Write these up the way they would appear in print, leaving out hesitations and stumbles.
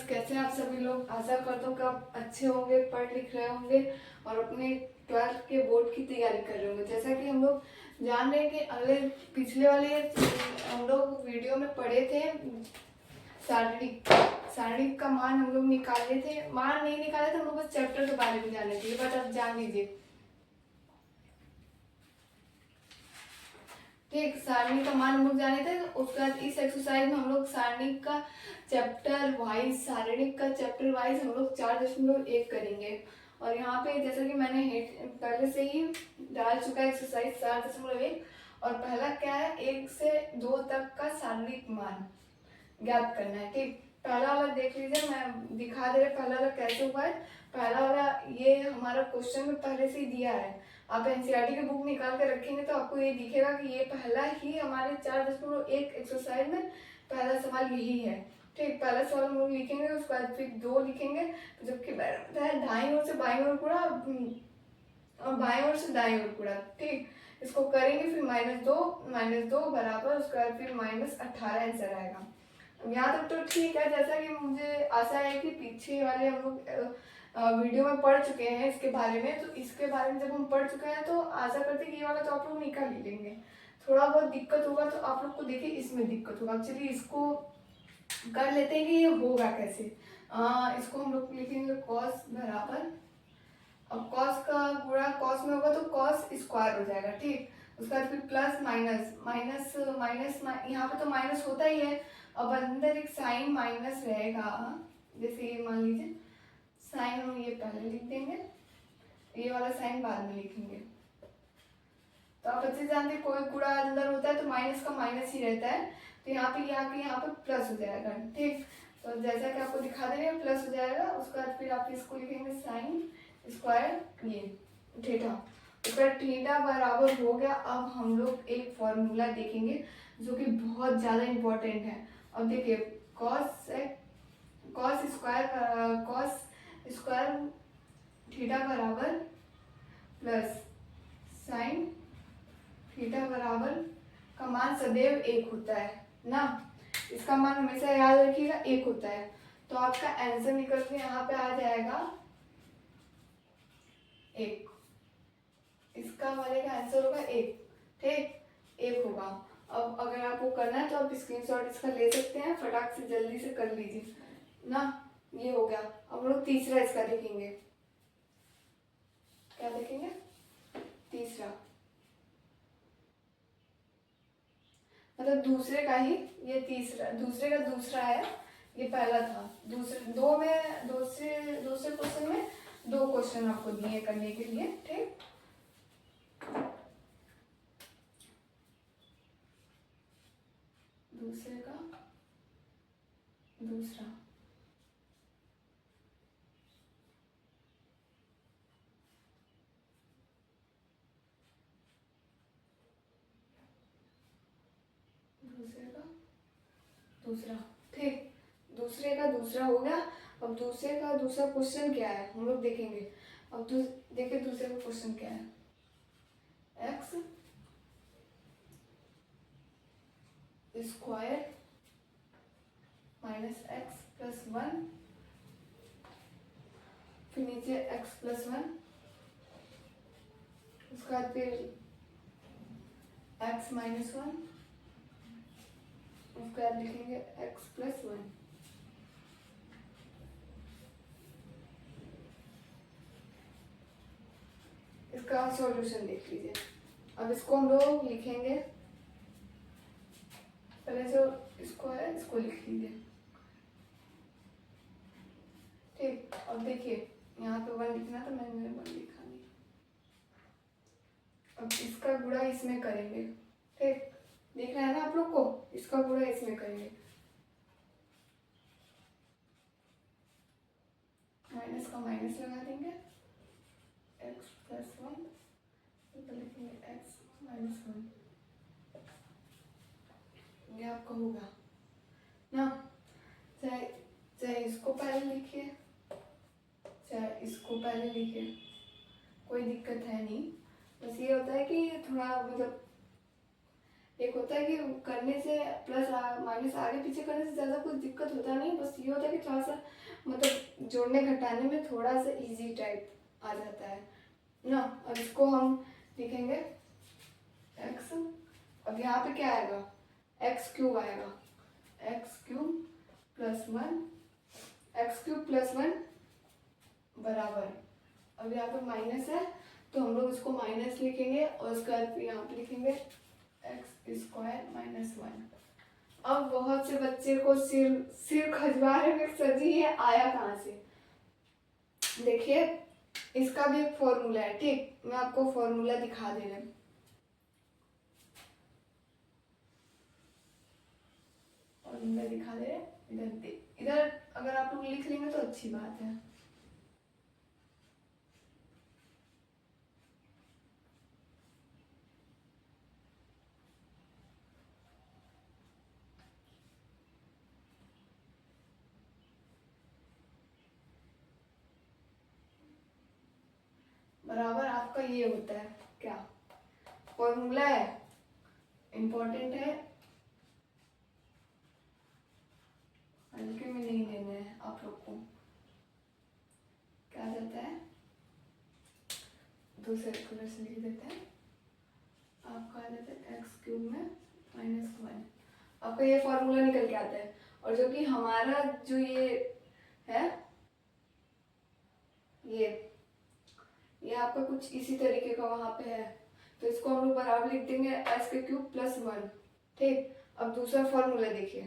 Guys, कैसे हैं आप सभी लोग। आशा करता हूँ कि आप अच्छे होंगे, पढ़ लिख रहे होंगे और अपने 12th के बोर्ड की तैयारी कर रहे होंगे। जैसा कि हम लोग जान रहे हैं कि अगले पिछले वाले हम लोग वीडियो में पढ़े थे, शारीरिक का मान हम लोग निकाले थे। मान नहीं निकाले थे, हम लोग बस चैप्टर के बारे में जाने थे, बट अब जान लीजिए। ठीक, सारणी का मान हम लोग जाने थे। उसके बाद इस एक्सरसाइज में हम लोग सारणी का चैप्टर वाइज, शारीरिक का चैप्टर वाइज हम लोग 4.1 करेंगे। और यहाँ पे जैसा कि मैंने पहले से ही डाल चुका है एक्सरसाइज 4.1। और पहला क्या है, 1 से 2 तक का शारीरिक मान ज्ञात करना है। ठीक, पहला वाला देख लीजिए, मैं दिखा दे रहा पहला वाला कैसे हुआ है। पहला वाला ये हमारा क्वेश्चन में पहले से ही दिया है। आप एनसीईआरटी की बुक निकाल के रखेंगे तो आपको ये दिखेगा कि ये पहला ही हमारे 4.1 एक्सरसाइज में पहला सवाल यही है। ठीक, पहला सवाल हम लोग लिखेंगे, उसके बाद फिर 2 लिखेंगे, जबकि दाईं ओर से बाईं ओर पूरा और बाईं ओर से दाईं ओर पूरा। ठीक, इसको करेंगे, फिर -2 बराबर, उसके बाद फिर -18 आंसर आएगा। यहाँ तक तो ठीक है। जैसा कि मुझे आशा है कि पीछे वाले हम लोग वीडियो में पढ़ चुके हैं इसके बारे में, तो इसके बारे में जब हम पढ़ चुके हैं तो आशा करते हैं कि ये वाला तो आप लोग निकाल ही लेंगे। थोड़ा बहुत दिक्कत होगा तो आप लोग को देखिए इसमें दिक्कत होगा। चलिए इसको कर लेते हैं कि ये होगा कैसे। इसको हम लोग लिखेंगे कॉस बराबर, अब कॉस का गुणा कॉस में होगा तो कॉस स्क्वायर हो जाएगा। ठीक, उसके बाद फिर प्लस माइनस माइनस माइनस, यहाँ पे तो माइनस होता ही है। अब अंदर एक साइन माइनस रहेगा, जैसे ये मान लीजिए साइन हम ये पहले लिख देंगे, ये वाला साइन बाद में लिखेंगे। तो आप अच्छे से जानते हैं कोई गुणा अंदर होता है तो माइनस का माइनस ही रहता है। तो यहाँ पे यहाँ पे प्लस हो जाएगा। ठीक, तो जैसा कि आपको दिखा दे रहे हैं प्लस हो जाएगा। उसके बाद फिर आप इसको लिखेंगे साइन स्क्वायर ये थीटा, उसका थीटा बराबर हो गया। अब हम लोग एक फॉर्मूला देखेंगे जो कि बहुत ज़्यादा इम्पोर्टेंट है। अब देखिए कॉस स्क्वायर थीटा बराबर प्लस साइन थीटा बराबर का मान सदैव 1 होता है ना। इसका मान हमेशा याद रखिएगा 1 होता है। तो आपका आंसर निकल के यहाँ पे आ जाएगा 1। इसका वाले का आंसर होगा 1। ठीक, 1 होगा। अब अगर आपको करना है तो आप स्क्रीनशॉट इसका ले सकते हैं, फटाक से जल्दी से कर लीजिए ना। ये हो गया। अब लोग तीसरा इसका देखेंगे। क्या देखेंगे? तीसरा, मतलब दूसरे का ही ये तीसरा, दूसरे का दूसरा है, ये पहला था। दूसरे क्वेश्चन में 2 क्वेश्चन आपको दिए करने के लिए। ठीक, दूसरे का दूसरा, दूसरे का दूसरा। ठीक, दूसरे का दूसरा हो गया। अब दूसरे का दूसरा क्वेश्चन क्या है हम लोग देखेंगे। अब देखिए दूसरे का क्वेश्चन क्या है, x square minus x plus 1, फिर नीचे एक्स प्लस 1, उसके बाद फिर एक्स माइनस 1, उसके बाद लिखेंगे एक्स प्लस 1। इसका सॉल्यूशन देख लीजिए। अब इसको हम लोग लिखेंगे, पहले जो इसको है इसको लिख लीजिए। ठीक, अब देखिए यहाँ पे 1 लिखना था, मैंने 1 लिखा नहीं। अब इसका गुणा इसमें करेंगे। ठीक, देख रहे हैं ना आप लोग को, इसका गुणा इसमें करेंगे। माइनस का माइनस लगा देंगे, एक्स प्लस 1, तो लिखेंगे एक्स माइनस 1। ये आपका होगा ना। चाहे इसको पहले लिखिए, चाहे इसको पहले लिखिए, कोई दिक्कत है नहीं। बस ये होता है कि थोड़ा मतलब एक होता है कि करने से प्लस माइनस आगे पीछे करने से ज़्यादा कुछ दिक्कत होता नहीं, बस ये होता है कि थोड़ा सा मतलब जोड़ने घटाने में थोड़ा सा इजी टाइप आ जाता है ना। अब इसको हम लिखेंगे x, अब यहाँ पे क्या आएगा, एक्स क्यूब आएगा, x cube plus one, x cube plus one बराबर, अब यहाँ पे माइनस है तो हम लोग इसको माइनस लिखेंगे और उसके बाद यहाँ पे लिखेंगे एक्स स्क्वायर माइनस वन। अब बहुत से बच्चे को सिर सिर खजवा रहे हैं, सर जी ये आया कहाँ से। देखिए इसका भी एक फॉर्मूला है, ठीक, मैं आपको फॉर्मूला दिखा दे रहा हूँ। फॉर्मूला दिखा दे रहे, इधर अगर आप लोग लिख लेंगे तो अच्छी बात है। बराबर आपका ये होता है, क्या फॉर्मूला है, इम्पोर्टेंट है, हल्के में नहीं लेना है आप लोग को। क्या जाता है, दूसरे कलर से लिख देते हैं, आपका आ जाता है एक्स क्यूब में माइनस वन, आपका ये फॉर्मूला निकल के आता है। और जो कि हमारा जो ये है, ये आपका कुछ इसी तरीके का वहां पे है, तो इसको हम लोग बराबर लिख देंगे एक्स के क्यूब प्लस वन, ठीक। अब दूसरा फॉर्मूला देखिए,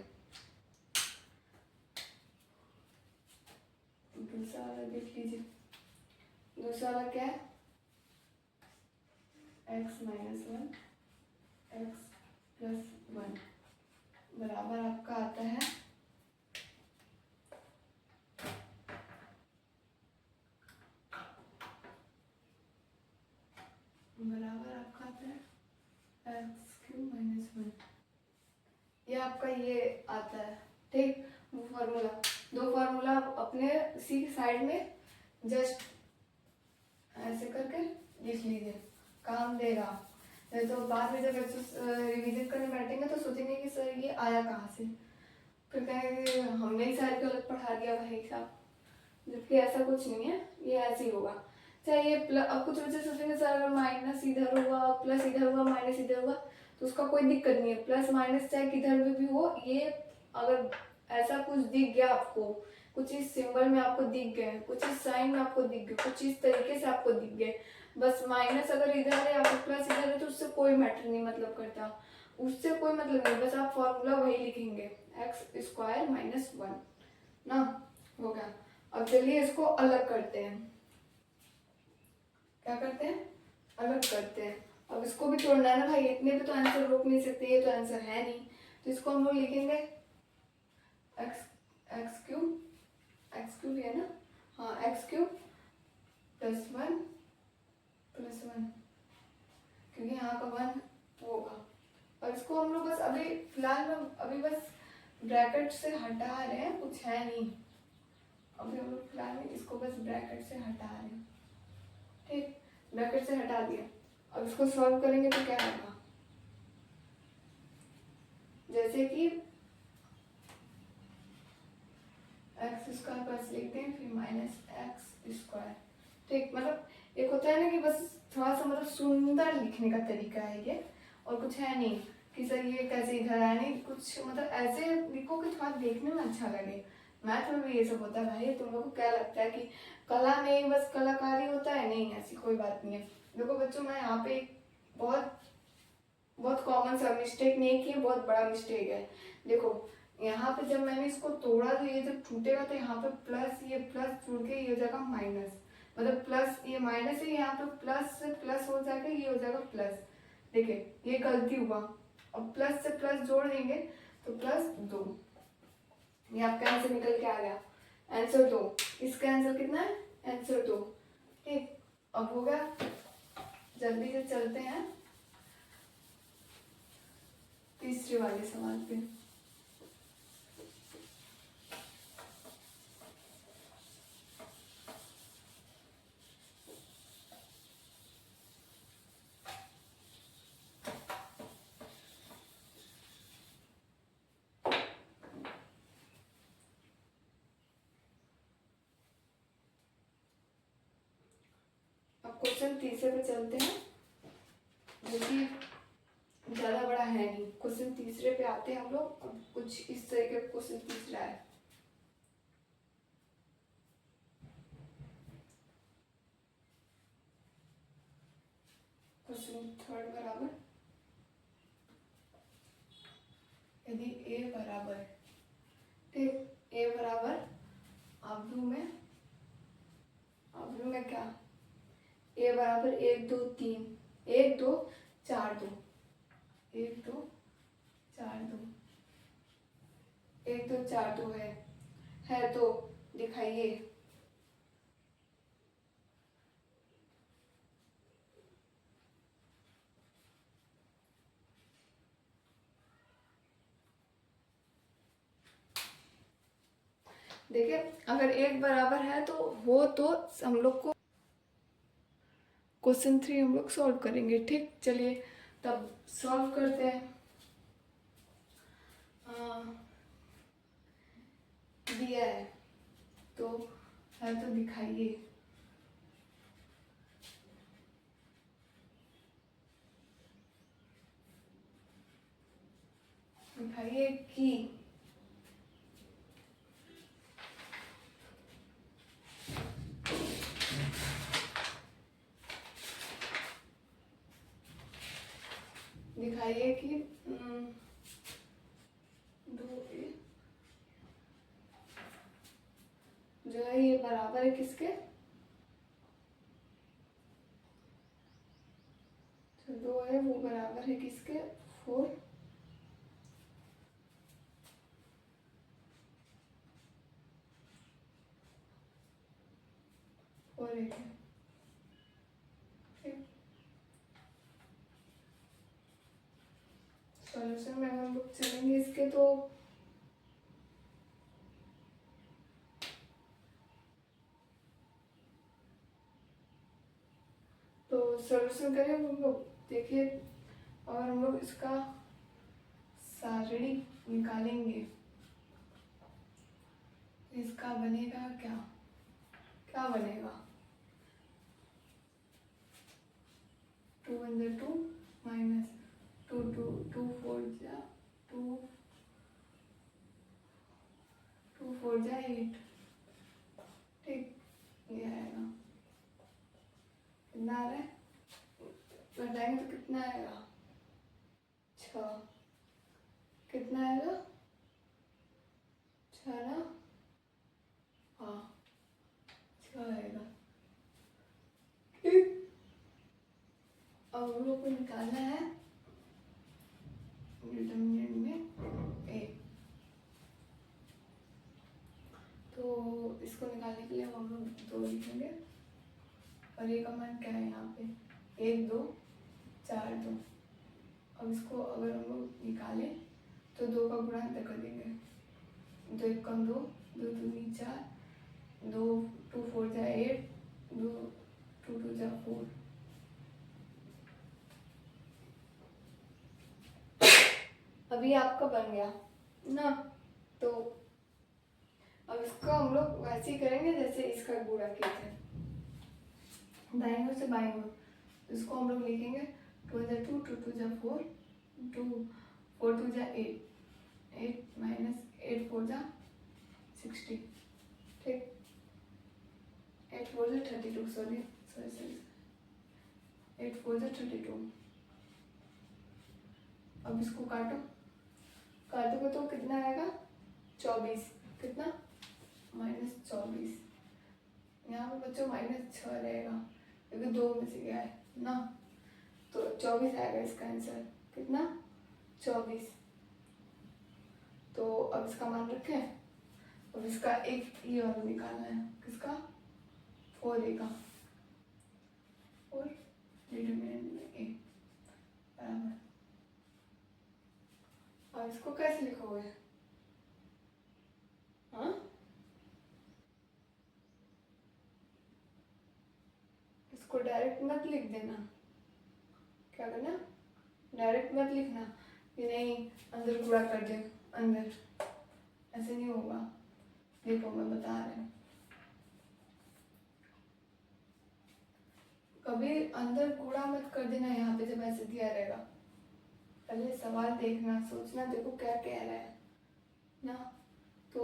दूसरा वाला देख लीजिए, दूसरा वाला क्या है, x minus one x plus one बराबर आपका आता है एक्स क्यूब माइनस वन, ये आपका ये आता है, ठीक। वो फार्मूला, दो फार्मूला अपने सी साइड में जस्ट ऐसे करके लिख लीजिए, काम देगा। तो बाद में जब रिवीजन करने बैठेंगे तो सोचेंगे कि सर ये आया कहाँ से, फिर कहेंगे हमने ही सारे गलत पढ़ा दिया भाई साहब, जबकि ऐसा कुछ नहीं है, ये ऐसे ही होगा। चाहे ये अब कुछ बच्चे सोचेंगे सर अगर माइनस इधर हुआ प्लस इधर हुआ माइनस इधर हुआ तो उसका कोई दिक्कत नहीं है, प्लस माइनस चाहे किधर भी हो, ये अगर ऐसा कुछ दिख गया आपको, कुछ इस सिंबल में आपको दिख गए, कुछ इस साइन में आपको दिख गए, कुछ इस तरीके से आपको दिख गए, बस माइनस अगर इधर है या फिर प्लस इधर है तो उससे कोई मैटर नहीं, मतलब करता, उससे कोई मतलब नहीं, बस आप फॉर्मूला वही लिखेंगे एक्स स्क्वायर माइनस वन ना, हो गया। अब चलिए इसको अलग करते हैं, क्या करते हैं, अलग करते हैं। अब इसको भी छोड़ना है ना भाई, इतने पे तो आंसर रोक नहीं सकते, ये तो आंसर है नहीं, तो इसको हम लोग लिखेंगे एक्स क्यूब है ना, हाँ एक्स क्यूब प्लस वन, क्योंकि यहाँ का वन होगा। और इसको हम लोग बस अभी फिलहाल में अभी बस ब्रैकेट से हटा रहे हैं, कुछ है नहीं, अभी हम लोग फिलहाल में इसको बस ब्रैकेट से हटा रहे हैं, ठीक, ब्रैकेट से हटा दिया। अब इसको सॉल्व करेंगे तो क्या आएगा, जैसे कि एक्स स्क्वायर प्लस लिखते हैं फिर माइनस एक्स स्क्वायर, ठीक। मतलब एक होता है ना कि बस थोड़ा सा मतलब सुंदर लिखने का तरीका है ये, और कुछ है नहीं कि सर ये कैसे इधर आया, नहीं कुछ, मतलब ऐसे लिखो कि थोड़ा देखने में अच्छा लगे। मैथ में भी ये सब होता है भाई, तुम लोगों को क्या लगता है कि कला में ही बस कलाकारी होता है, नहीं ऐसी कोई बात नहीं है। देखो बच्चों, मैं यहाँ पे बहुत बहुत कॉमन सा मिस्टेक नहीं किया, बहुत बड़ा मिस्टेक है। देखो यहाँ पे जब मैंने इसको तोड़ा तो ये जब टूटेगा तो यहाँ पे प्लस, ये प्लस जुड़ के ये हो जाएगा माइनस, मतलब प्लस ये माइनस है, यहाँ पे प्लस से प्लस हो जाएगा, ये हो जाएगा प्लस। देखिए ये गलती हुआ, अब प्लस से प्लस जोड़ देंगे तो प्लस दो, ये आपका आंसर निकल के आ गया, आंसर दो। इसका आंसर कितना है, आंसर दो, ठीक। अब हो गया, जल्दी से चलते हैं तीसरे वाले सवाल पे। अब क्वेश्चन तीसरे पे चलते हैं जो कि ज़्यादा बड़ा है नहीं। क्वेश्चन तीसरे पे आते हैं हम लोग। अब कुछ इस तरह के क्वेश्चन तीसरा है। क्वेश्चन थर्ड बराबर यदि ए बराबर, ठीक, ए बराबर आव्यूह में क्या, ए बराबर 1 2 3, 1 2 4 2, 1 2 4 2, 1 2 4 2 है तो दिखाइए। देखिए अगर 1 बराबर है तो वो तो हम लोग को क्वेश्चन 3 हम लोग सॉल्व करेंगे, ठीक। चलिए तब सॉल्व करते हैं। दिया है तो दिखाइए। दिखाइए कि दिखाइए कि 2a जो है ये बराबर है किसके, जो 2 है वो बराबर है किसके, 4 और 8 है, ठीक। सॉल्यूशन में हम लोग चलेंगे इसके तो सॉल्यूशन करें हम लोग। देखिए और हम लोग इसका सारणी निकालेंगे, इसका बनेगा क्या, क्या बनेगा, 2 1 2 माइनस 2 2 2 4 जा 2 2 4 जा 8, ठीक। ये आएगा, कितना आ रहा है, घटाएंगे तो कितना आएगा, 6, कितना आएगा, 6 ना, हाँ 6 आएगा, ठीक। अब हम लोग को निकालना है डिटरमिनेंट में ए। तो इसको निकालने के लिए हम लोग 2 लिखेंगे और ए का मान क्या है यहाँ पे, 1 2 4 2। अब इसको अगर हम लोग निकालें तो 2 का गुणांतर कर देंगे, 2 1 कम 2, 2 2 4, 2 2 4 जा 8, 2 2 2 जा 4। अभी आपका बन गया ना। तो अब इसको हम लोग वैसे ही करेंगे जैसे इसका गुणा किया थे, दाईं ओर से बाईं ओर। इसको हम लोग लिखेंगे 2 जा 2, 2 2 जा 4, 2 4 2 जा 8, 8 माइनस 8 4 जा 60, ठीक। 8 4 जा 32, सॉरी 8 4 जा 32। अब इसको काटोगे तो कितना आएगा, 24, कितना, -24। यहाँ पे बच्चों -6 रहेगा क्योंकि 2 में से गया है ना, तो 24 आएगा इसका आंसर, कितना, 24। तो अब इसका मान रखें। अब इसका एक ये और निकालना है, किसका, 4a का, और डिटरमिनेंट में a बराबर। अब इसको कैसे लिखोगे, हाँ, इसको डायरेक्ट मत लिख देना। क्या करना, डायरेक्ट मत लिखना कि नहीं अंदर गुणा कर दे, अंदर ऐसे नहीं होगा। देखो मैं बता रही हूँ, कभी अंदर कूड़ा मत कर देना यहाँ पे जब ऐसे दिया रहेगा। पहले सवाल देखना, सोचना, देखो क्या कह रहा है ना। तो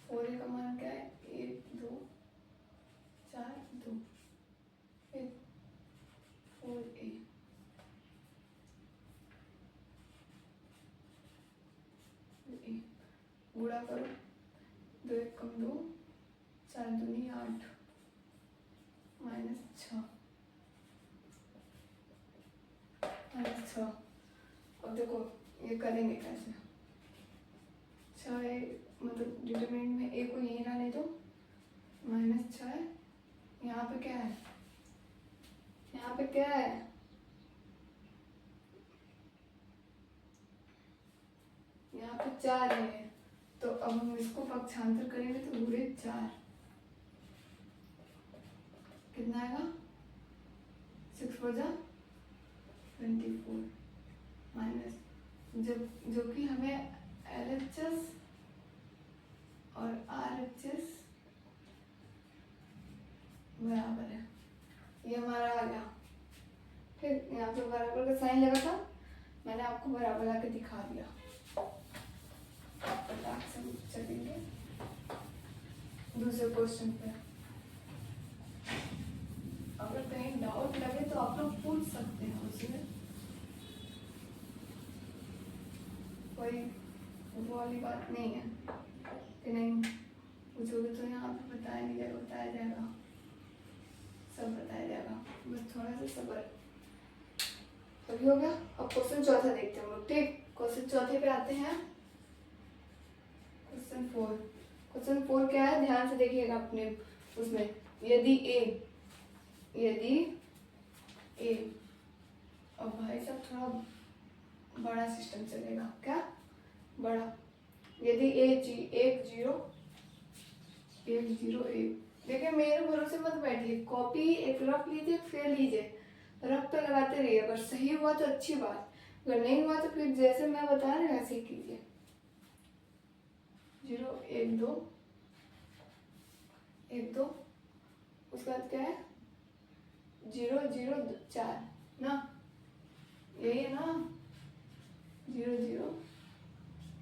4a का मान क्या है? 1 2 4 2, फिर 4a गुणा करो, 2 1 कम 2, 4 दूनी 8, -6 -6। अब देखो ये करेंगे कैसे। 6 मतलब डिटरमिनेंट में a को यहीं लाने दो, -6 है। यहाँ पे क्या है? यहाँ पे क्या है? यहाँ पे 4 है, तो अब हम इसको पक्षांतर करेंगे तो गुणे 4 कितना आएगा? 6 4 जा 24 माइनस, जब जो कि हमें LHS और RHS बराबर है, ये हमारा आ गया। फिर यहाँ पे बराबर का साइन लगा था, मैंने आपको बराबर आके दिखा दिया। फटाक से चलेंगे दूसरे क्वेश्चन पे। अगर कहीं डाउट लगे तो आप लोग पूछ सकते हैं उसमें, कोई वो वाली बात नहीं है कि नहीं पूछोगे तो यहाँ पे बताया नहीं जाएगा, बताया जाएगा, सब बताया जाएगा, बस थोड़ा सा सब्र। अभी हो गया। अब क्वेश्चन चौथा देखते हैं हम लोग, ठीक। क्वेश्चन चौथे पे आते हैं। क्वेश्चन 4 क्या है, ध्यान से देखिएगा अपने उसमें। यदि ए, अब भाई साहब थोड़ा बड़ा सिस्टम चलेगा, क्या बड़ा। यदि 1 0 देखिए मेरे भरोसे मत बैठिए, कॉपी एक रफ लीजिए फिर लीजिए, रफ पे लगाते रहिए। अगर सही हुआ तो अच्छी बात, अगर नहीं हुआ तो फिर जैसे मैं बता रही हूँ वैसे ही कीजिए। 0 1 2 1 2, उसके बाद क्या है? 0 0 4 ना, यही है ना, 0 0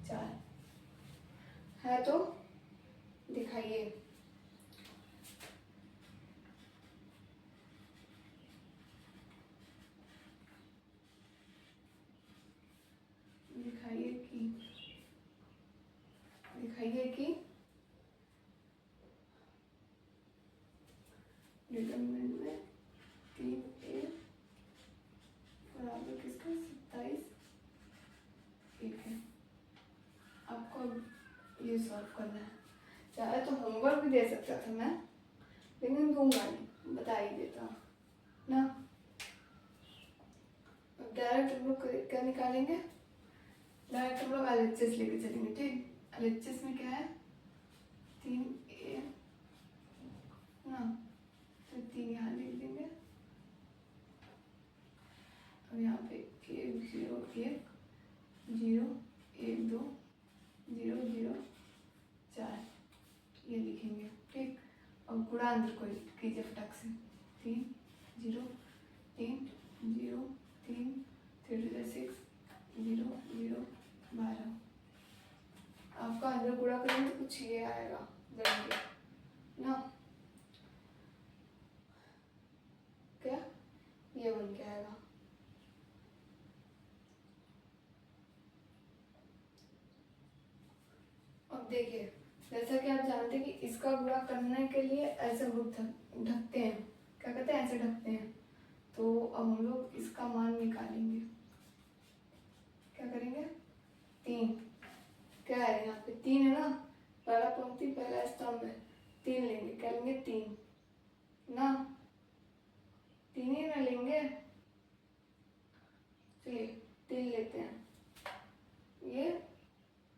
4 है तो दिखाइए। दिखाइए कि डिटरमिनेंट में 3a बराबर किसका? 27 1 है। आपको ये सॉल्व करना है। चाहे तो होमवर्क भी दे सकता था मैं, लेकिन दूंगा नहीं, बता ही देता ना। अब डायरेक्ट हम लोग क्या निकालेंगे? डायरेक्ट हम लोग LHS लेके चलेंगे, ठीक। LHS में क्या है? 3a ना, तो 3 यहाँ लिख देंगे। अब यहाँ पे 1 0 1 0 1 2 0 0 4 ये लिखेंगे, ठीक। अब गुणा अंदर को कीजिए फटाक से। 3 0 3 0 3 3 6 0 0 12। आपका अंदर गुणा करेंगे तो कुछ ये आएगा जल्दी ना, क्या ये बन के आएगा। अब देखिए, जैसा कि आप जानते हैं कि इसका गुणा करने के लिए ऐसे ग्रुप ढकते हैं, क्या कहते हैं, ऐसे ढकते हैं। तो अब हम लोग इसका मान निकालेंगे। क्या करेंगे? 3 क्या है यहाँ पे? 3 है ना, पहला पंक्ति पहला स्तंभ है, 3 लेंगे। क्या लेंगे? 3 ना, 3 ही ना लेंगे। चलिए 3 लेते हैं, ये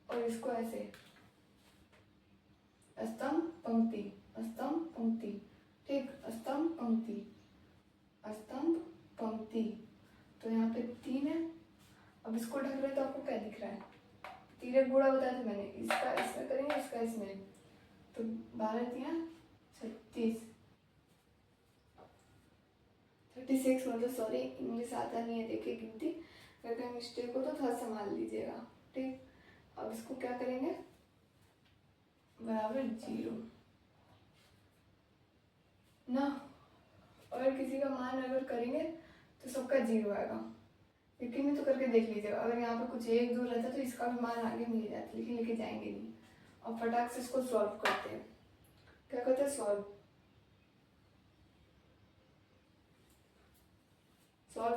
और इसको ऐसे स्तंभ पंक्ति स्तंभ पंक्ति, ठीक। स्तंभ पंक्ति स्तंभ पंक्ति, तो यहाँ पे 3 है। अब इसको ढक रहे तो आपको क्या दिख रहा है? 3 गुणा बताया था मैंने, इसका इसमें करेंगे, इसका इसमें, तो 12 3 36, 36 मतलब सॉरी इंग्लिश आता नहीं है, देखिए गिनती अगर कहीं मिस्टेक हो तो थोड़ा संभाल लीजिएगा। ठीक, अब इसको क्या करेंगे, बराबर 0 ना। अगर किसी का मान अगर करेंगे तो सबका 0 आएगा, लेकिन नहीं तो करके देख लीजिएगा। अगर यहाँ पे कुछ 1 2 रहता तो इसका भी मान आगे मिल जाता, लेकिन लेके जाएंगे नहीं। और फटाक से इसको सॉल्व करते हैं। क्या करते हैं, सॉल्व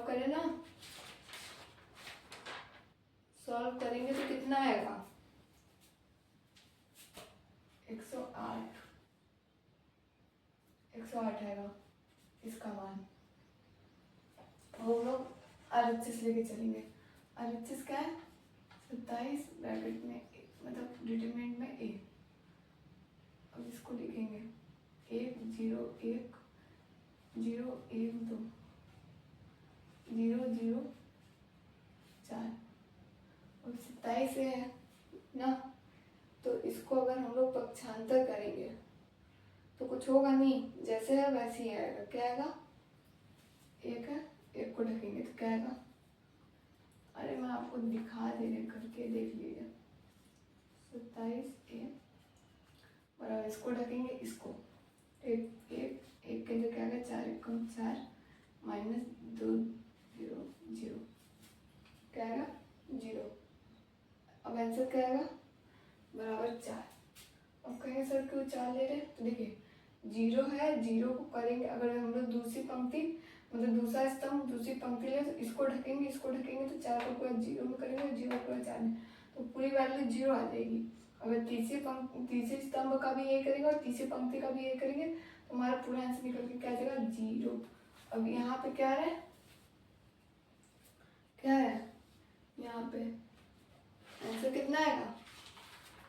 करें ना। सॉल्व करेंगे तो कितना आएगा, 108, 108 आएगा इसका मान। वो लोग RHS लेके चलेंगे। RHS क्या है, 27 ब्रैकेट में मतलब डिटरमिनेंट में A। अब इसको लिखेंगे 1 0 1 0 1 2 0 0 4। अब 27 है ना, तो इसको अगर हम लोग पक्षांतर करेंगे तो कुछ होगा नहीं, जैसे है वैसे ही आएगा। क्या आएगा, 1 है, 1 को ढकेंगे तो क्या आएगा, अरे मैं आपको दिखा दे रहे करके देख लीजिए। 27A बराबर इसको ढकेंगे इसको, एक एक एक के अंदर क्या आएगा, 4 1 4 माइनस 2 0 0, क्या आएगा 0। अब आंसर क्या आएगा, बराबर 4। अब कहेंगे सर क्यों 4 ले रहे हैं, तो देखिए 0 है, 0 को करेंगे अगर हम लोग दूसरी पंक्ति मतलब दूसरा स्तंभ दूसरी पंक्ति ले तो इसको ढकेंगे तो 4 को पूरा 0 में करेंगे, 0 पूरा 4 में, तो पूरी वैल्यू 0 आ जाएगी। अगर तीसरी स्तंभ का भी ये करेंगे और तीसरी पंक्ति का भी ये करेंगे तो हमारा पूरा आंसर निकल के क्या आ जाएगा, 0। अब यहाँ पे क्या है, यहाँ पे आंसर कितना आएगा,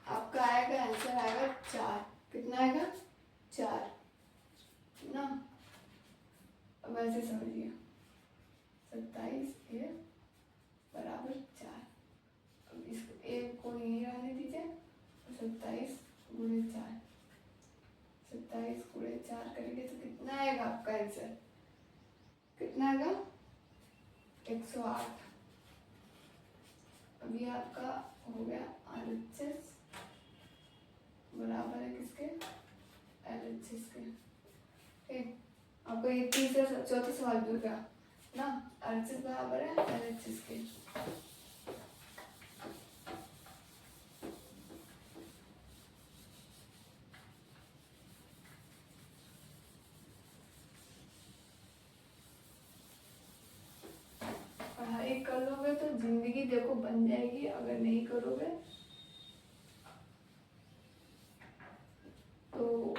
आपका आएगा आंसर आएगा 4। कितना आएगा, 4 ना। अब ऐसे समझिए 27A बराबर 4। अब इसको एक को यहीं रहने दीजिए, 27 गुणे 4, 27 गुणे 4 करेंगे तो कितना आएगा आपका आंसर, कितना आएगा 108। अभी आपका हो गया RHS बराबर है किसके, LHS के। ठीक, आपको ये तीसरा चौथा सवाल भी हो गया ना, RHS बराबर है LHS के। पढ़ाई कर लोगे तो जिंदगी देखो बन जाएगी, अगर नहीं करोगे तो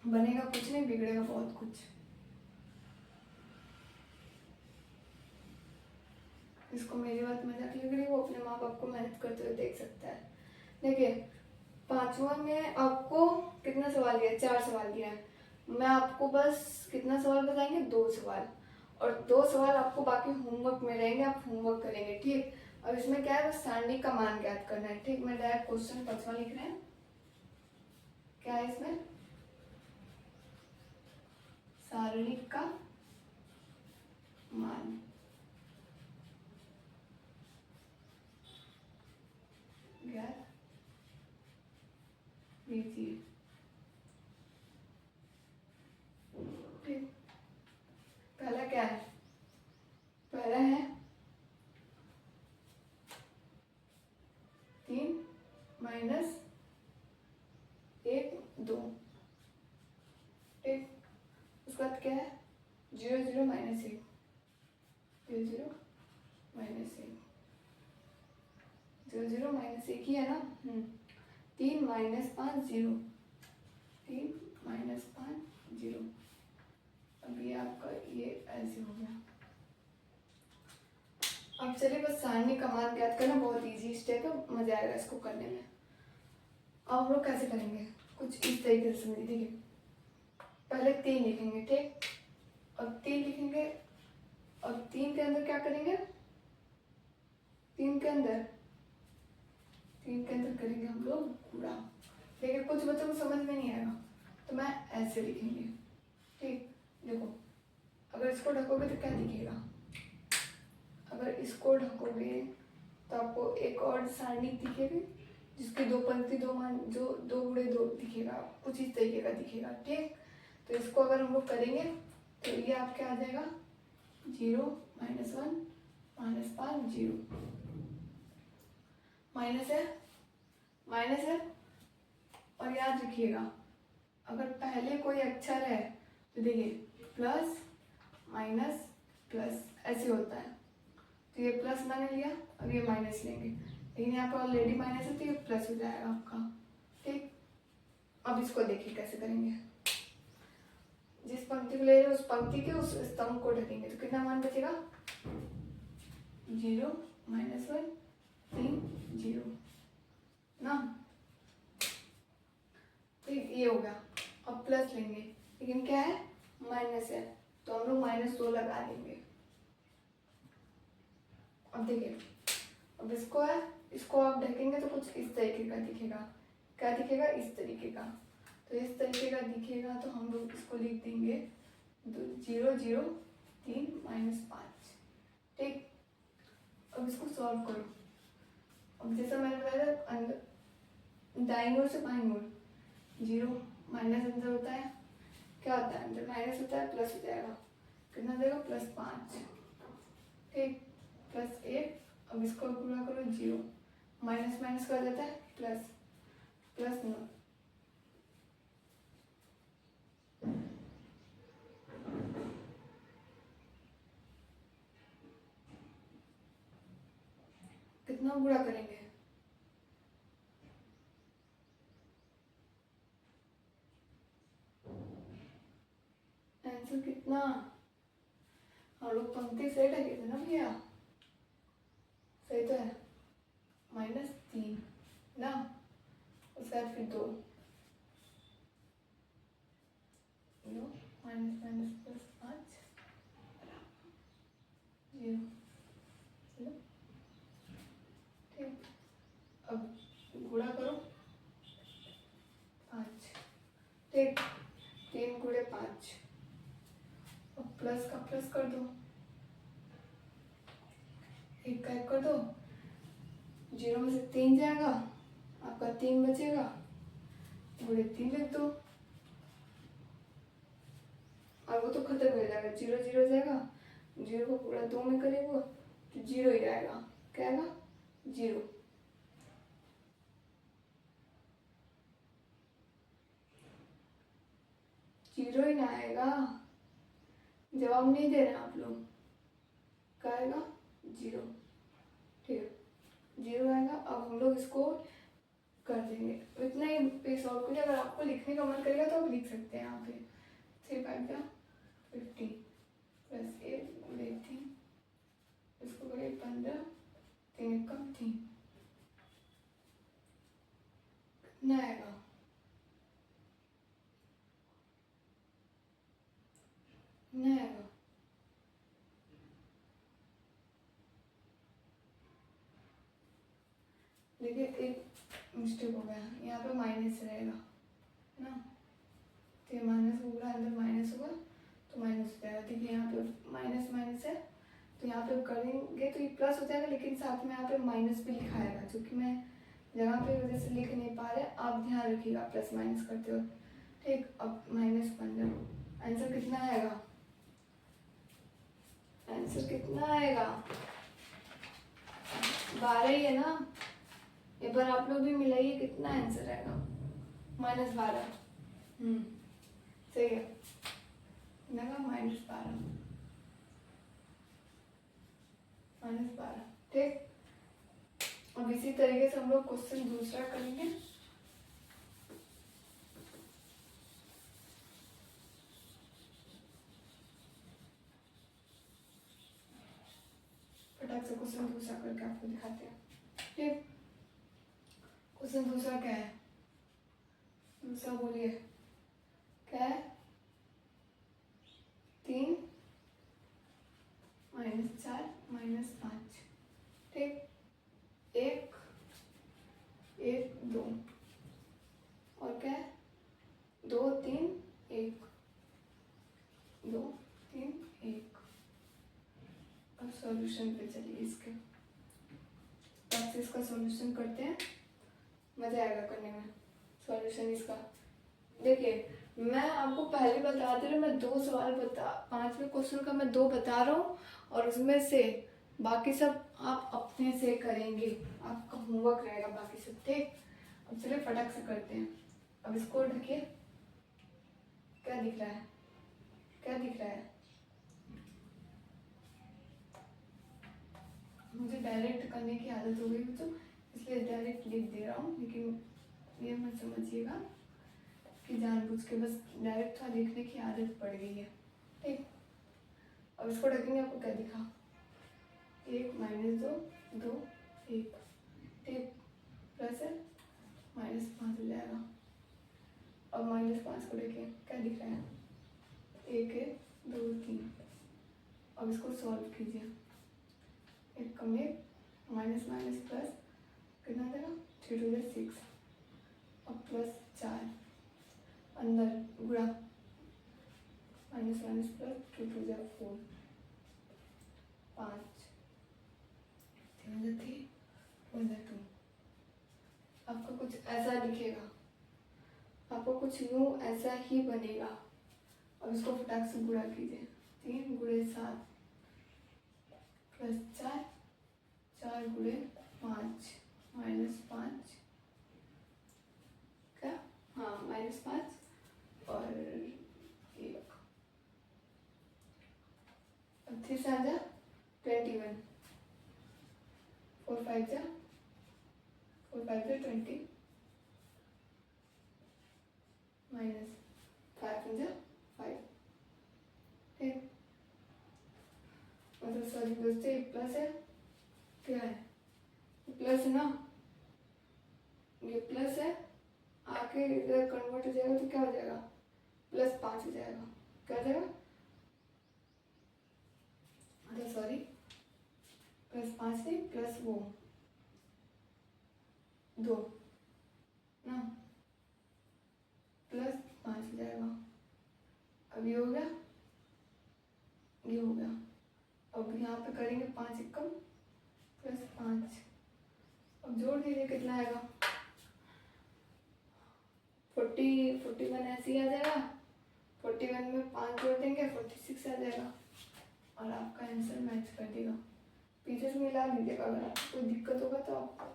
बनेगा कुछ नहीं, बिगड़ेगा बहुत कुछ। जिसको मेरी बात मजाक लग रही है वो अपने माँ बाप को मेहनत करते हुए देख सकता है। देखिए 5वां में आपको कितना सवाल दिया है, 4 सवाल दिया है। मैं आपको बस कितना सवाल बताएंगे, 2 सवाल, और 2 सवाल आपको बाकी होमवर्क में रहेंगे, आप होमवर्क करेंगे। ठीक, अब इसमें क्या है, बस सारणी का मान ज्ञात करना है। ठीक, मैं डायरेक्ट क्वेश्चन 5वां लिख रहे हैं। क्या है इसमें, सारणी का मान ज्ञात कीजिए। ठीक, पहला क्या है, पहला है 3 माइनस 1 2। ठीक, उसके बाद क्या है 0 0 माइनस 1, 0 0 माइनस 1, 0 0 माइनस 1 ही है ना। 3 माइनस 5 0, 3 माइनस 5 0। अभी आपका ये ऐसे हो गया। अब चलिए बस सारणी का मान ज्ञात करना, बहुत इजी स्टेप है, मजा आएगा इसको करने में। अब हम लोग कैसे करेंगे, कुछ इस तरीके से समझिए। देखिए पहले 3 लिखेंगे, ठीक, अब 3 लिखेंगे, अब 3 के अंदर क्या करेंगे, 3 के अंदर करेंगे हम लोग गुणा। देखिए कुछ बच्चों को समझ में नहीं आएगा, तो मैं ऐसे लिखेंगे। ठीक, देखो अगर इसको ढकोगे तो क्या दिखेगा, अगर इसको ढकोगे तो आपको एक और सारणी दिखेगी जिसके दो पंक्ति दो मान जो दो गुणे दो दिखेगा, कुछ इस तरीके का दिखेगा। ठीक, तो इसको अगर हम लोग करेंगे तो ये आपके आ जाएगा 0 -1 -5 0 माइनस है। और याद रखिएगा अगर पहले कोई अक्षर है तो देखिए प्लस माइनस प्लस ऐसे होता है, तो ये प्लस मैंने लिया, अब ये माइनस लेंगे, लेकिन यहाँ पर ऑलरेडी माइनस है तो ये प्लस हो जाएगा आपका। ठीक, अब इसको देखिए कैसे करेंगे, जिस पंक्ति को ले रहे हैं उस पंक्ति के उस स्तंभ को ढकेंगे तो कितना मान बचेगा 0 -1 3 0 ना। ठीक, ये हो गया। अब प्लस लेंगे, लेकिन क्या है माइनस है, तो हम लोग -2 लगा देंगे। अब देखिए अब इसको है, इसको आप ढकेंगे तो कुछ इस तरीके का दिखेगा, क्या दिखेगा इस तरीके का, तो इस तरीके का दिखेगा तो हम लोग इसको लिख देंगे 0 0 3 -5। ठीक, अब इसको सॉल्व करो। अब जैसा मैंने बताया था अंदर दाईं ओर से बाईं ओर 0 माइनस अंदर होता है, क्या होता है अंदर माइनस होता है, प्लस हो जाएगा, कितना देगा +5। ठीक, +1, अब इसको पूरा करो 0 माइनस माइनस कर देता है प्लस +9। कितना गुणा करेंगे, आंसर कितना, हम लोग पंक्ति से ढके थे ना भैया, सही तो है -3 ना, उसके बाद फिर 2 माइनस माइनस +5 0 0। ठीक, अब गुणा करो 5। ठीक, 3 गुणे 5, अब प्लस का प्लस कर दो, 1 का 1 कर दो, 0 में से 3 जाएगा, आपका 3 बचेगा, गुणे 3 लिख दो, और वो तो खत्म हो जाएगा, 0 0 जाएगा, 0 को पूरा 2 में करेंगे तो 0 ही आएगा, क्या आएगा 0। जीरो ही ना आएगा, जवाब नहीं दे रहे आप लोग, क्या आएगा 0। ठीक है 0 आएगा। अब हम लोग इसको कर देंगे, इतना ही पे सॉल्व करिए, अगर आपको लिखने का मन करेगा तो आप लिख सकते हैं यहाँ पे 3 5 50 +1 गुणे 3, इसको करिए 15 3 1 3, कितना आएगा कितना आएगा, देखिए एक मिस्टेक हो गया, यहाँ पे माइनस रहेगा ना, तो ये माइनस होगा, अंदर माइनस होगा तो माइनस हो जाएगा। देखिए यहाँ पे माइनस माइनस है तो यहाँ पे करेंगे तो ये प्लस हो जाएगा, लेकिन साथ में यहाँ पे माइनस भी लिखा आएगा, क्योंकि मैं जगह पे वजह से लिख नहीं पा रहे, आप ध्यान रखिएगा प्लस माइनस करते हो। ठीक, अब -15, आंसर कितना आएगा, आंसर कितना आएगा 12 ही है ना, एक बार आप लोग भी मिलाइए कितना आंसर आएगा, -12। सही है, लगा -12 -12। ठीक, अब इसी तरीके से हम लोग क्वेश्चन दूसरा करेंगे। फटाक से क्वेश्चन दूसरा करके आपको दिखाते हैं। ठीक, क्वेश्चन दूसरा क्या है, दूसरा बोलिए क्या है, 3 -4 -5। ठीक, 1 1 2 और क्या है 2 3 1, 2 3 1। अब सॉल्यूशन पे चलिए इसके। अब से इसका सॉल्यूशन करते हैं, मजा आएगा करने में सॉल्यूशन इसका। देखिए मैं आपको पहले बता दे रही हूँ, मैं 2 सवाल बता, 5वें क्वेश्चन का मैं 2 बता रहा हूँ और उसमें से बाकी सब आप अपने से करेंगे, आपका होमवर्क रहेगा बाकी सब, ठीक। अब चलिए फटाक से करते हैं। अब इसको ढकिए। क्या दिख रहा है, क्या दिख रहा है? मुझे डायरेक्ट करने की आदत हो गई बच्चों, इसलिए डायरेक्ट लिख दे रहा हूँ, लेकिन ये मत समझिएगा कि जानबूझ के, बस डायरेक्ट था लिखने की आदत पड़ गई है, ठीक। अब इसको ढकेंगे, आपको क्या दिखा? 1 -2 2 1, ठीक। प्लस है -5 हो जाएगा। अब -5 को देखिए, क्या दिख रहा है? 1 1 2 3। अब इसको सॉल्व कीजिए। 1 कम 1 माइनस माइनस प्लस कितना देगा? 3 2 6। अब प्लस 4 अंदर गुणा, माइनस माइनस प्लस 2 2 4, 5 3 3 2। आपका कुछ ऐसा दिखेगा, आपको कुछ यूँ ऐसा ही बनेगा। अब इसको फटाक से गुणा कीजिए। 3 गुणे 7 प्लस 4 4 गुणे 5 -5, क्या? हाँ -5 और 1। अब 3 से आ जा 21, 4 5 जा 20 -5 जा 5, ठीक। मतलब सॉरी दोस्तों, ये प्लस है, क्या है? प्लस है ना, ये प्लस है, आके इधर कन्वर्ट हो जाएगा तो क्या हो जाएगा? +5 हो जाएगा। क्या हो जाएगा? मतलब सॉरी, +5 नहीं, प्लस वो 2 ना, +5 हो जाएगा। अब ये हो गया, ये हो गया। अब यहाँ पे करेंगे 5 एकम +5। अब जोड़ दीजिए, कितना आएगा? 41 ऐसे ही आ जाएगा। 41 में 5 जोड़ देंगे, 46 आ जाएगा और आपका आंसर मैच कर देगा। पीछे से मिला लीजिएगा, अगर आपको कोई दिक्कत होगा तो आप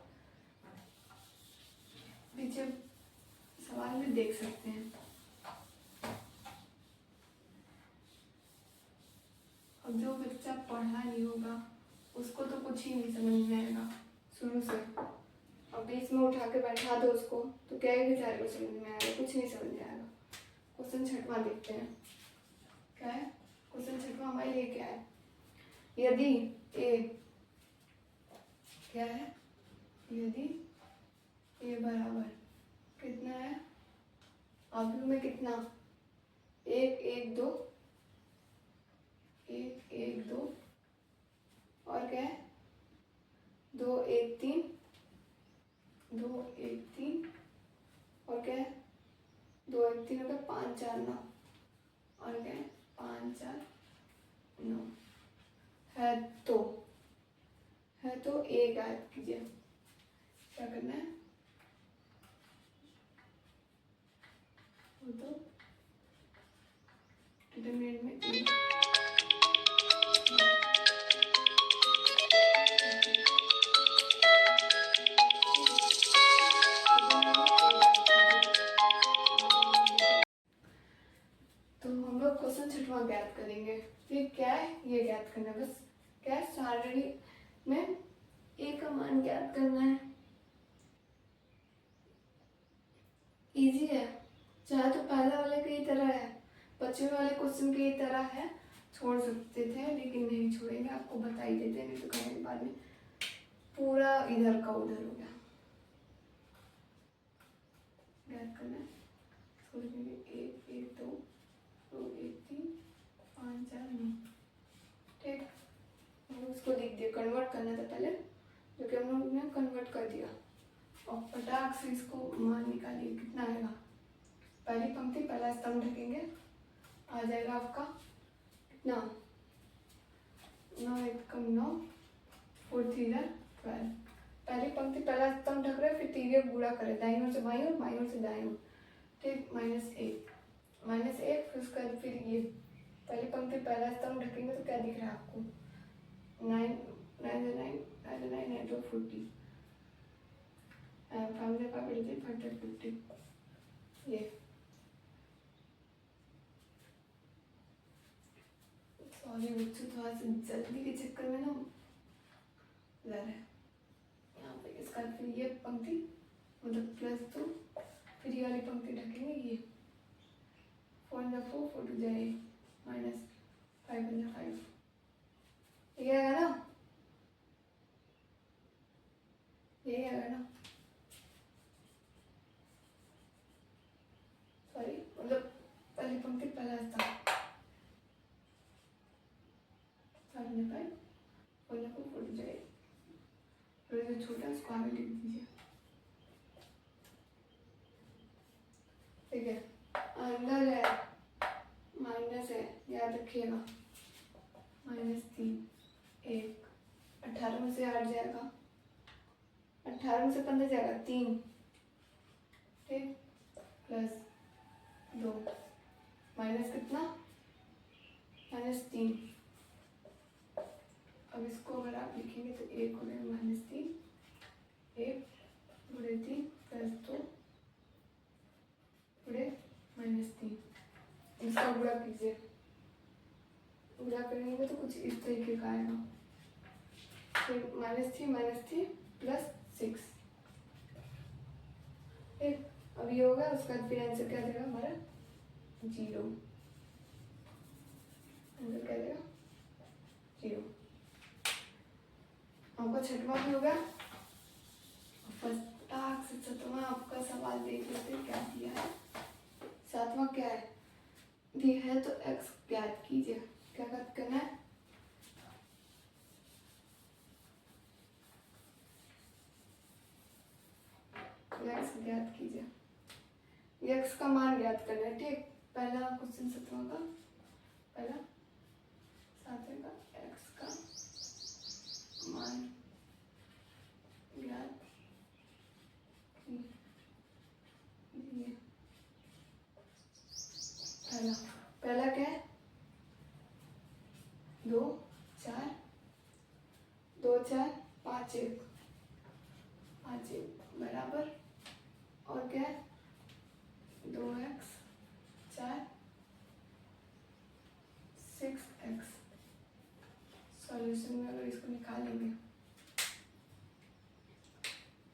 पीछे सवाल में देख सकते हैं। अब जो बच्चा पढ़ा नहीं होगा उसको तो कुछ ही नहीं समझ में आएगा शुरू से। अब बीच में उठा के बैठा दो उसको तो क्या है, बेचारे को समझ में आएगा? कुछ नहीं समझ में आएगा। क्वेश्चन 6वां देखते हैं, क्या है क्वेश्चन 6वां हमारे लिए? क्या है? यदि ए, क्या है? यदि ए बराबर कितना है? आव्यूह में कितना? 1 1 2, 1 1 2 और क्या है? 2 1 3, 2 1 3 और क्या है? 2 1 3 हो गया, 5 4 9 और क्या है? 5 4 9 है। तो ए गायब कीजिए। क्या करना है? वो तो डिटरमिनेंट में ए। तो हम लोग क्वेश्चन 6वां ज्ञात करेंगे। ये क्या है? ये ज्ञात करना है, बस क्या है? सारणी में ए का मान ज्ञात करना है। इजी है, चाहे तो पहले वाले की ही तरह है, 25वें वाले क्वेश्चन की ही तरह है। छोड़ सकते थे लेकिन नहीं छोड़ेंगे, आपको बता ही देते, नहीं तो कहेंगे बाद में पूरा इधर का उधर हो गया। ज्ञात करना है, छोड़ देंगे 1 1 2 2 1 3 5 4 9, ठीक। उसको लिख दिया, कन्वर्ट करना था पहले, जो कि हम लोग ने कन्वर्ट कर दिया। और फटाक से इसको मान निकालिए, कितना आएगा? पहली पंक्ति पहला स्तंभ ढकेंगे, आ जाएगा आपका कितना 9 एक कम 9 4 3 12। पहली पंक्ति पहला स्तंभ ढक रहे, फिर तीर गुणा करें दाईं ओर से बाईं ओर, बाईं ओर से दाईं ओर, ठीक -1 फिर उसका फिर ये पहली पंक्ति पहला स्तंभ ढकेंगे तो क्या दिख रहा है आपको 9 9 9 9 9 2 40 50 ये सॉरी बच्चों थोड़ा सा जल्दी के चक्कर में ना ज़्यादा है यहाँ पे। इसका फिर ये पंक्ति मतलब +2 फिर ये वाली पंक्ति ढकेंगे, ये 4 4 4 2 जाए -5 5 ये आएगा ना, ये आएगा ना, सॉरी मतलब पहली पंक्ति पहला स्तंभ 5 5 4 4 4 जाए, फिर जो छोटा उसको आगे लिख दीजिए, ठीक है। अंदर है माइनस है, याद रखिएगा -3 1 18 में से 8 जाएगा, 18 में से 15 जाएगा 3, ठीक +2 माइनस कितना -3। अब इसको अगर आप लिखेंगे तो 1 हो गया -3 1 गुणे 3 +2 गुणे -3। इसका गुणा कीजिए, गुणा करेंगे तो कुछ इस तरीके का आएगा, फिर -3 +6, ठीक। अब ये होगा, उसका फिर आंसर क्या देगा हमारा 0, आंसर क्या देगा 0। आपका छठवां भी हो गया। फटाक से सातवां आपका सवाल देख लेते हैं क्या दिया है। सातवां क्या है दिया है तो x ज्ञात कीजिए, क्या करना है x ज्ञात कीजिए, x का मान ज्ञात करना है, ठीक। पहला क्वेश्चन सातवां का पहला सातवें का x का मान ज्ञात कीजिए। पहला क्या है 2 4 2 4 5 1 5 1 बराबर, और क्या है 2x 4 6x। सॉल्यूशन में अगर इसको निकालेंगे,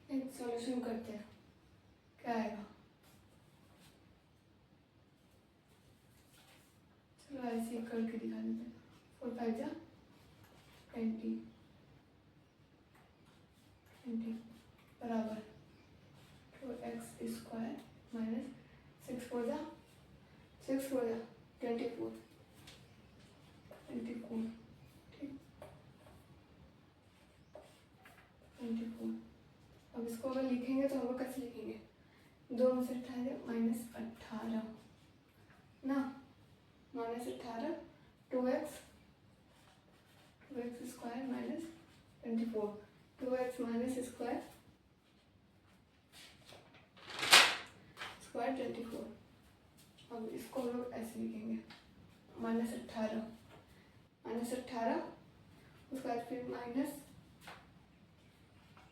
एक सॉल्यूशन करते हैं, क्या आएगा, चलो ऐसे ही करके दिखा देते हैं। 4 5 जा 20 बराबर 2x स्क्वायर -6 4 जा 24 24, ठीक 24। अब इसको अगर लिखेंगे तो हम लोग कैसे लिखेंगे, 2 में से 18 ना -18 2x स्क्वायर -24 2x स्क्वायर 24। अब इसको हम लोग ऐसे लिखेंगे -18 उसके बाद फिर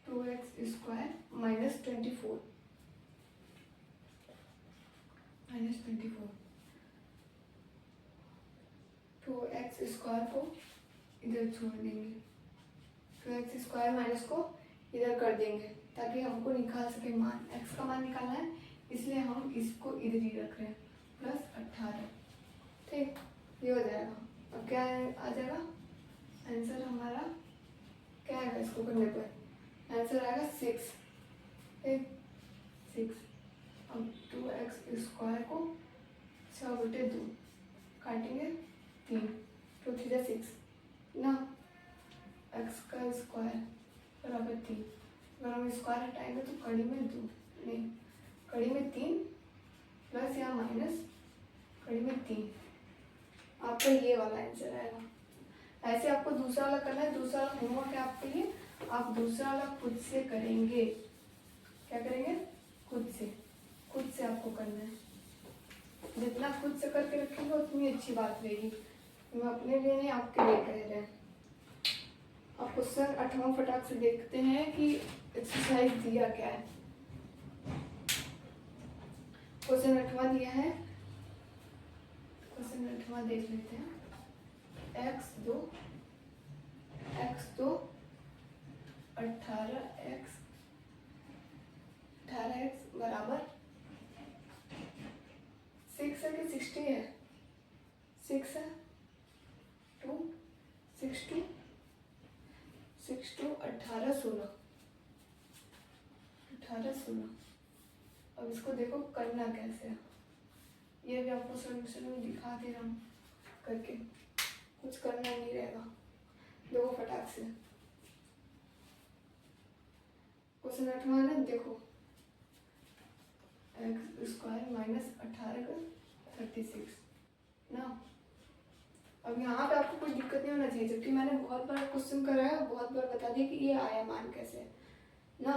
-2x स्क्वायर -24 2x स्क्वायर को इधर छोड़ देंगे, 2x स्क्वायर माइनस को इधर कर देंगे ताकि हमको निकाल सके मान, x का मान निकालना है इसलिए हम इसको इधर ही रख रहे हैं +18, ठीक। ये हो जाएगा। अब क्या आ जाएगा आंसर हमारा, क्या आएगा इसको करने पर आंसर आएगा 6, ठीक 6। अब 2x स्क्वायर को 6/2 काटेंगे 3 2 3 6 ना, x का स्क्वायर बराबर 3। अगर हम स्क्वायर हटाएंगे तो कड़ी में 2 नहीं, कड़ी में 3 प्लस यहाँ माइनस कड़ी में 3, आपका ये वाला आंसर आएगा। ऐसे आपको दूसरा वाला करना है। दूसरा वाला होमवर्क है आपके लिए, आप दूसरा वाला खुद से करेंगे। क्या करेंगे? खुद से आपको करना है। जितना खुद से करके रखेंगे उतनी अच्छी बात रहेगी। मैं अपने लिए नहीं, आपके लिए कह रहे हैं। अब क्वेश्चन 8वां फटाक से देखते हैं कि एक्सरसाइज दिया क्या है। क्वेश्चन 8वां दिया है, क्वेश्चन 8वां देख लेते हैं। x2 18x बराबर 6 है कि 60 है? 6 है, 2 6 2 18 16 18 16। अब इसको देखो करना कैसे है, ये भी आपको सोल्यूशन में दिखा दे रहा हूँ करके, कुछ करना नहीं रहेगा। देखो फटाक से क्वेश्चन 8वां है ना, देखो x² माइनस 18 का 36 ना। अब यहाँ पे आपको कोई दिक्कत नहीं होना चाहिए, जबकि मैंने बहुत बार क्वेश्चन कराया, बहुत बार बता दिया कि ये आया मान कैसे है ना।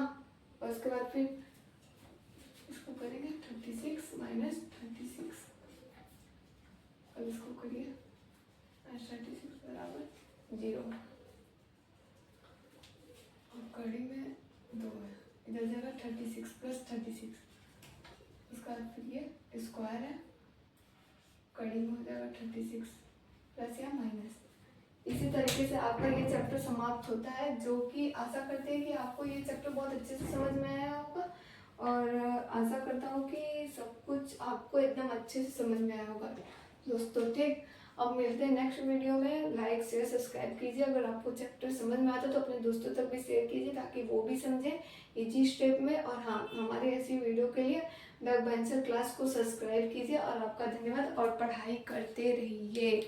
और उसके बाद फिर इसको करेंगे 36 माइनस 36। अब इसको करिए 36 बराबर 0। और कड़ी में 2 है, इधर जाएगा 36 प्लस 36। उसका फिर ये स्क्वायर है, कड़ी में हो जाएगा 36 प्लस या माइनस। इसी तरीके से आपका ये चैप्टर समाप्त होता है, जो कि आशा करते हैं कि आपको ये चैप्टर बहुत अच्छे से समझ में आया होगा। और आशा करता हूँ कि सब कुछ आपको एकदम अच्छे से समझ में आया होगा दोस्तों। ठीक, अब मिलते हैं नेक्स्ट वीडियो में। लाइक शेयर सब्सक्राइब कीजिए। अगर आपको चैप्टर समझ में आता है तो अपने दोस्तों तक भी शेयर कीजिए, ताकि वो भी समझें इजी स्टेप में। और हाँ, हमारे ऐसी वीडियो के लिए बैक बेंचर क्लास को सब्सक्राइब कीजिए। और आपका धन्यवाद, और पढ़ाई करते रहिए।